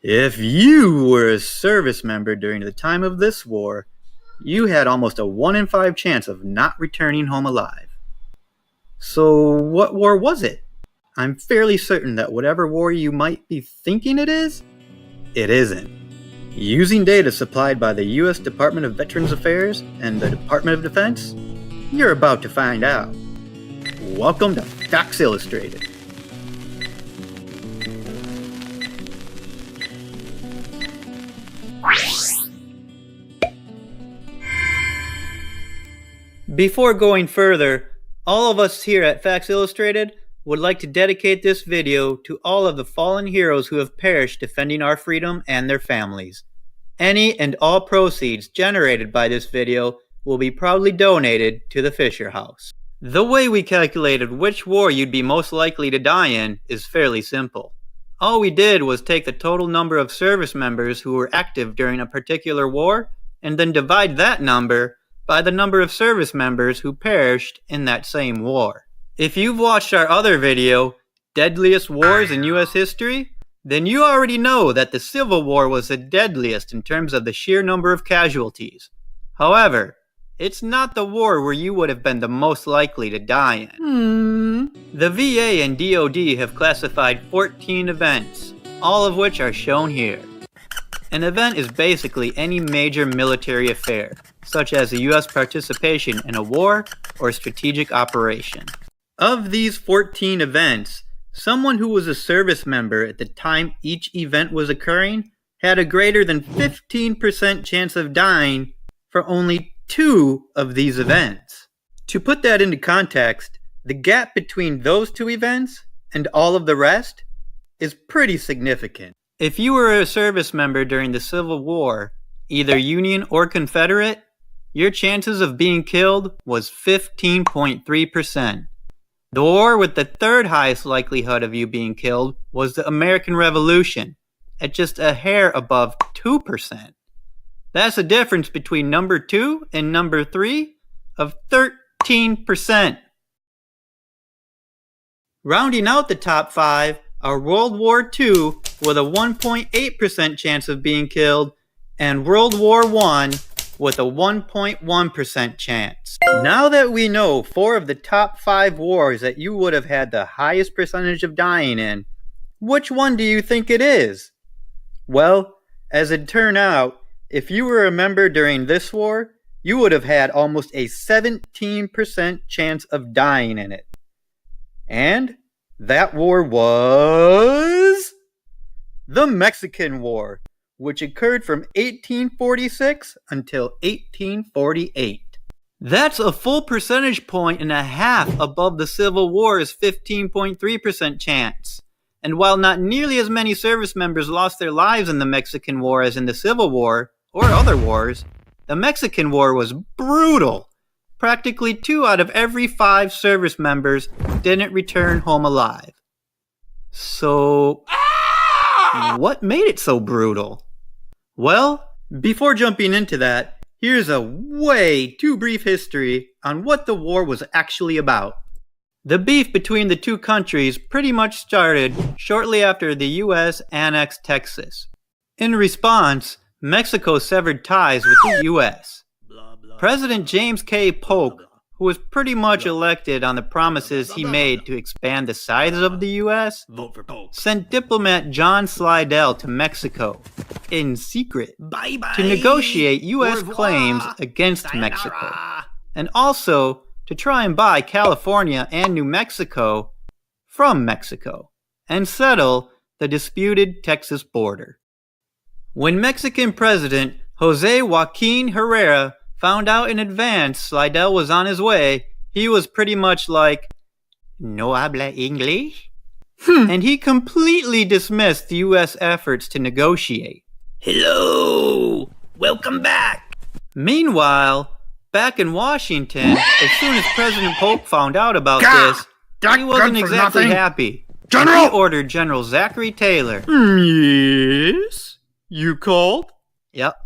If you were a service member during the time of this war, you had almost a 1 in 5 chance of not returning home alive. So what war was it? I'm fairly certain that whatever war you might be thinking it isn't. Using data supplied by the U.S. Department of Veterans Affairs and the Department of Defense, you're about to find out. Welcome to Facts Illustrated. Before going further, all of us here at Facts Illustrated would like to dedicate this video to all of the fallen heroes who have perished defending our freedom and their families. Any and all proceeds generated by this video will be proudly donated to the Fisher House. The way we calculated which war you'd be most likely to die in is fairly simple. All we did was take the total number of service members who were active during a particular war and then divide that number by the number of service members who perished in that same war. If you've watched our other video, Deadliest Wars in U.S. History, then you already know that the Civil War was the deadliest in terms of the sheer number of casualties. However, it's not the war where you would have been the most likely to die in. The VA and DoD have classified 14 events, all of which are shown here. An event is basically any major military affair, such as a U.S. participation in a war or strategic operation. Of these 14 events, someone who was a service member at the time each event was occurring had a greater than 15% chance of dying for only 2 of these events. To put that into context, the gap between those 2 events and all of the rest is pretty significant. If you were a service member during the Civil War, either Union or Confederate, your chances of being killed was 15.3%. The war with the third highest likelihood of you being killed was the American Revolution, at just a hair above 2%. That's a difference between number 2 and number 3 of 13%. Rounding out the top 5 are World War II with a 1.8% chance of being killed and World War I with a 1.1% chance. Now that we know 4 of the top 5 wars that you would have had the highest percentage of dying in, which one do you think it is? Well, as it turned out, if you were a member during this war, you would have had almost a 17% chance of dying in it. And that war was the Mexican War, which occurred from 1846 until 1848. That's a full percentage point and a half above the Civil War's 15.3% chance. And while not nearly as many service members lost their lives in the Mexican War as in the Civil War or other wars, the Mexican War was brutal. Practically 2 out of every 5 service members didn't return home alive. So, what made it so brutal? Well, before jumping into that, here's a way too brief history on what the war was actually about. The beef between the 2 countries pretty much started shortly after the U.S. annexed Texas. In response, Mexico severed ties with the U.S. President James K. Polk, who was pretty much elected on the promises he made to expand the size of the U.S., sent diplomat John Slidell to Mexico, in secret, to negotiate U.S. claims against Mexico, and also to try and buy California and New Mexico from Mexico, and settle the disputed Texas border. When Mexican President Jose Joaquin Herrera found out in advance Slidell was on his way, he was pretty much like, "No habla English?" And he completely dismissed the U.S. efforts to negotiate. Hello! Welcome back! Meanwhile, back in Washington, as soon as President Polk found out about this, he wasn't exactly happy. General! He ordered General Zachary Taylor. Yes? You called? Yep,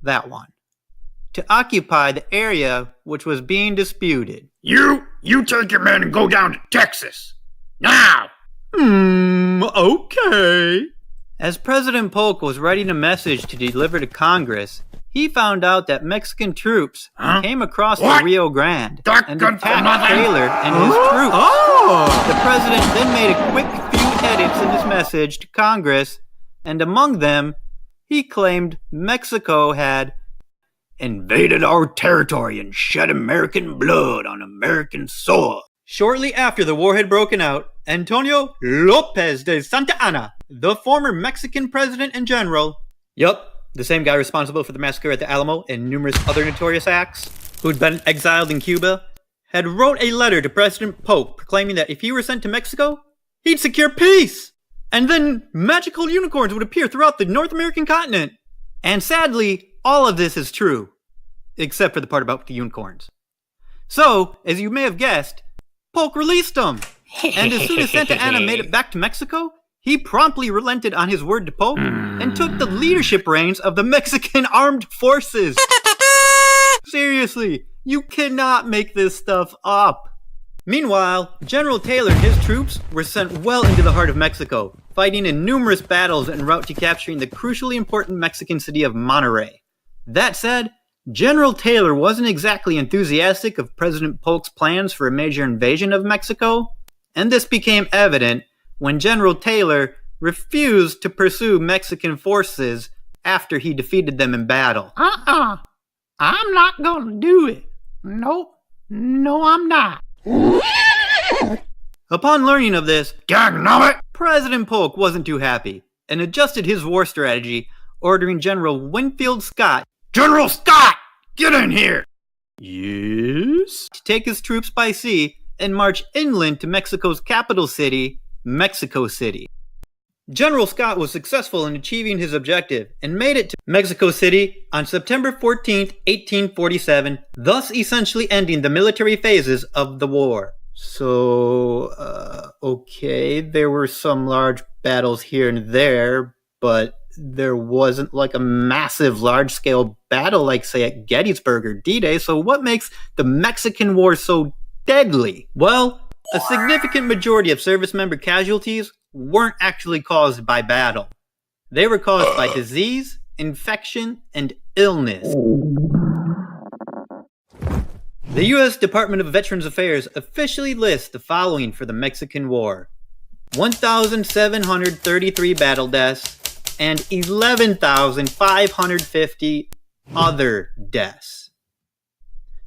that one. To occupy the area which was being disputed. You take your men and go down to Texas. Now! Okay. As President Polk was writing a message to deliver to Congress, he found out that Mexican troops came across the Rio Grande and attacked Taylor and his troops. The president then made a quick few edits in his message to Congress, and among them, he claimed Mexico had invaded our territory and shed American blood on American soil. Shortly after the war had broken out, Antonio Lopez de Santa Anna, the former Mexican president and general, the same guy responsible for the massacre at the Alamo and numerous other notorious acts, who'd been exiled in Cuba, had wrote a letter to President Polk proclaiming that if he were sent to Mexico, he'd secure peace, and then magical unicorns would appear throughout the North American continent. And sadly, all of this is true, except for the part about the unicorns. So, as you may have guessed, Polk released them. And as soon as Santa Anna made it back to Mexico, he promptly relented on his word to Polk and took the leadership reins of the Mexican armed forces. Seriously, you cannot make this stuff up. Meanwhile, General Taylor and his troops were sent well into the heart of Mexico, fighting in numerous battles en route to capturing the crucially important Mexican city of Monterrey. That said, General Taylor wasn't exactly enthusiastic of President Polk's plans for a major invasion of Mexico, and this became evident when General Taylor refused to pursue Mexican forces after he defeated them in battle. I'm not gonna do it. No, I'm not. Upon learning of this, Dagnabbit! President Polk wasn't too happy and adjusted his war strategy, ordering General Winfield Scott, General Scott! Get in here! yes, to take his troops by sea and march inland to Mexico's capital city, Mexico City. General Scott was successful in achieving his objective and made it to Mexico City on September 14, 1847, thus essentially ending the military phases of the war. So, okay, there were some large battles here and there, but there wasn't like a massive large-scale battle like, say, at Gettysburg or D-Day, so what makes the Mexican War so deadly? Well, a significant majority of service member casualties weren't actually caused by battle. They were caused by disease, infection, and illness. The U.S. Department of Veterans Affairs officially lists the following for the Mexican War: 1,733 battle deaths and 11,550 other deaths.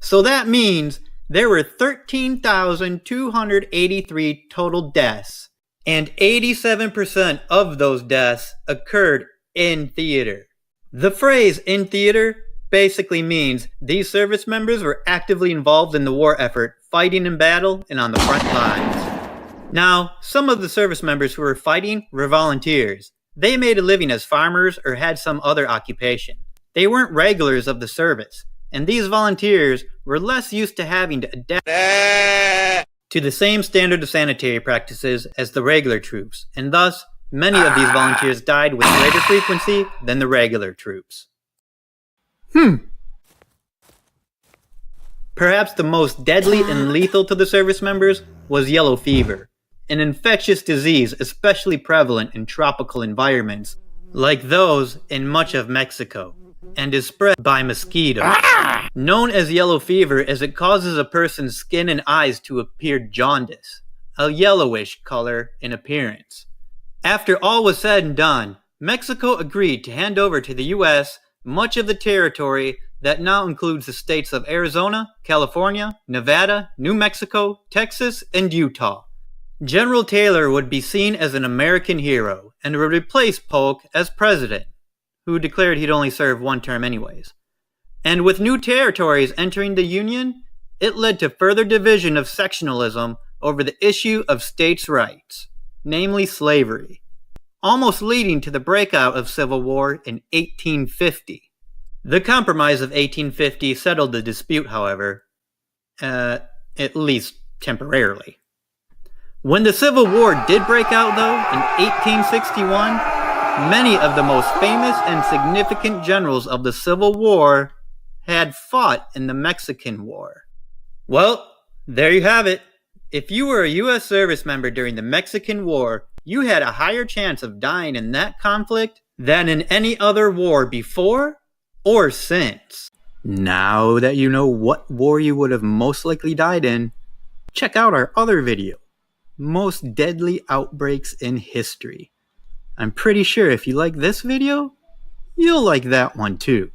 So that means there were 13,283 total deaths, and 87% of those deaths occurred in theater. The phrase "in theater" basically means these service members were actively involved in the war effort, fighting in battle and on the front lines. Now, some of the service members who were fighting were volunteers. They made a living as farmers or had some other occupation. They weren't regulars of the service, and these volunteers were less used to having to adapt to the same standard of sanitary practices as the regular troops, and thus, many of these volunteers died with greater frequency than the regular troops. Perhaps the most deadly and lethal to the service members was yellow fever, an infectious disease especially prevalent in tropical environments, like those in much of Mexico, and is spread by mosquitoes. Known as yellow fever as it causes a person's skin and eyes to appear jaundice, a yellowish color in appearance. After all was said and done, Mexico agreed to hand over to the U.S. much of the territory that now includes the states of Arizona, California, Nevada, New Mexico, Texas, and Utah. General Taylor would be seen as an American hero and would replace Polk as president, who declared he'd only serve one term anyways. And with new territories entering the Union, it led to further division of sectionalism over the issue of states' rights, namely slavery, almost leading to the breakout of civil war in 1850. The Compromise of 1850 settled the dispute, however, at least temporarily. When the Civil War did break out, though, in 1861, many of the most famous and significant generals of the Civil War had fought in the Mexican War. Well, there you have it. If you were a U.S. service member during the Mexican War, You had a higher chance of dying in that conflict than in any other war before or since. Now that you know what war you would have most likely died in, check out our other video, Most Deadly Outbreaks in History. I'm pretty sure if you like this video, you'll like that one too.